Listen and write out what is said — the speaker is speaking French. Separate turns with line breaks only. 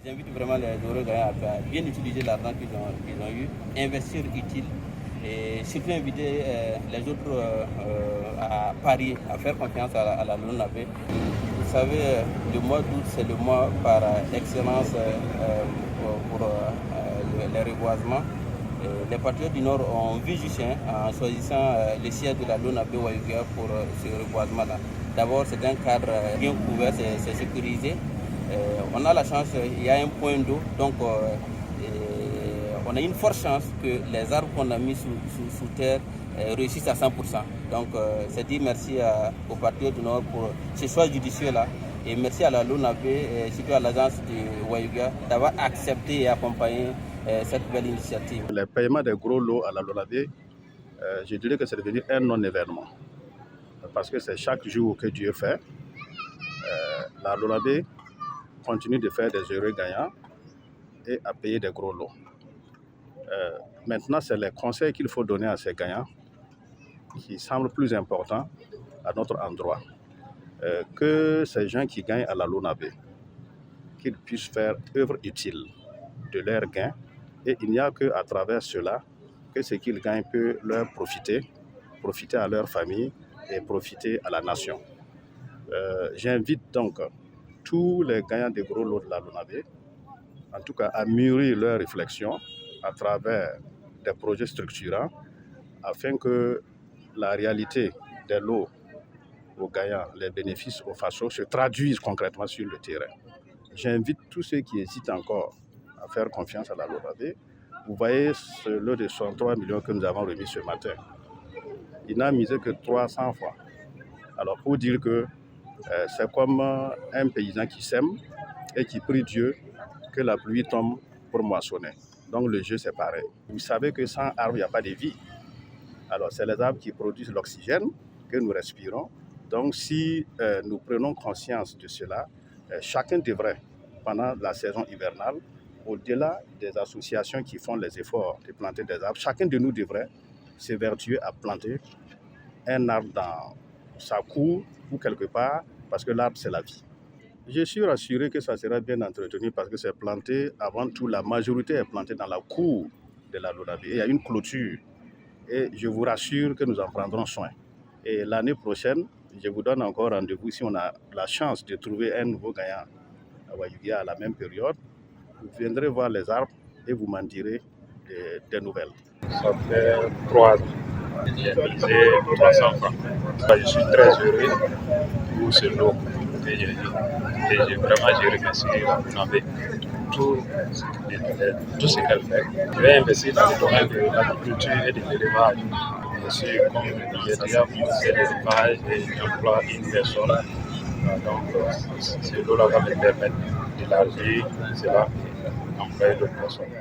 J'invite vraiment les heureux gagnants à bien utiliser l'argent qu'ils ont eu, investir utile et surtout inviter les autres à parier, à faire confiance à la LONASE. Vous savez, le mois d'août, c'est le mois par excellence pour les reboisements. Les patriotes du Nord ont vu juste en choisissant le siège de la LONASE Wayouguia pour ce reboisement-là. D'abord, c'est un cadre bien couvert, c'est sécurisé. On a la chance, il y a un point d'eau, donc on a une forte chance que les arbres qu'on a mis sous terre réussissent à 100%. Donc c'est dit merci aux patriotes du Nord pour ce choix judicieux-là. Et merci à la LONASE et surtout à l'agence de Wayouguia d'avoir accepté et accompagné cette belle initiative.
Le paiement des gros lots à la LONASE, je dirais que c'est devenu un non-événement. Parce que c'est chaque jour que Dieu fait. La LONASE continue de faire des heureux gagnants et à payer des gros lots. Maintenant, c'est les conseils qu'il faut donner à ces gagnants qui semblent plus importants à notre endroit. Que ces gens qui gagnent à la LONASE, qu'ils puissent faire œuvre utile de leurs gains. Et il n'y a qu'à travers cela que ce qu'ils gagnent peut leur profiter à leur famille et profiter à la nation. J'invite donc tous les gagnants des gros lots de la LONASE, en tout cas à mûrir leurs réflexions à travers des projets structurants afin que la réalité des lots aux gagnants, les bénéfices aux fachos se traduisent concrètement sur le terrain. J'invite tous ceux qui hésitent encore à faire confiance à la LONASE. Vous voyez ce lot de 63 millions que nous avons remis ce matin. Il n'a misé que 300 fois. Alors pour dire que c'est comme un paysan qui sème et qui prie Dieu que la pluie tombe pour moissonner. Donc le jeu c'est pareil. Vous savez que sans arbres, il n'y a pas de vie. Alors c'est les arbres qui produisent l'oxygène que nous respirons. Donc si nous prenons conscience de cela, chacun devrait, pendant la saison hivernale, au-delà des associations qui font les efforts de planter des arbres, chacun de nous devrait s'évertuer à planter un arbre dans sa cour ou quelque part, parce que l'arbre c'est la vie. Je suis rassuré que ça sera bien entretenu parce que c'est planté, avant tout, la majorité est plantée dans la cour de la LONASE. Il y a une clôture et je vous rassure que nous en prendrons soin. Et l'année prochaine, je vous donne encore rendez-vous si on a la chance de trouver un nouveau gagnant à Wayouguia à la même période. Vous viendrez voir les arbres et vous m'en direz des nouvelles.
Ça fait 3 ans. J'ai misé 300 francs. Je suis très heureux pour ce lot que j'ai eu. Et je remercie la LONASE tout ce qu'elle fait. Je vais investir dans le domaine de l'agriculture et de l'élevage. Je suis, comme j'ai déjà fait l'élevage et j'emploie une personne. Donc, ce lot-là va me permettre d'élargir cela et d'employer d'autres personnes.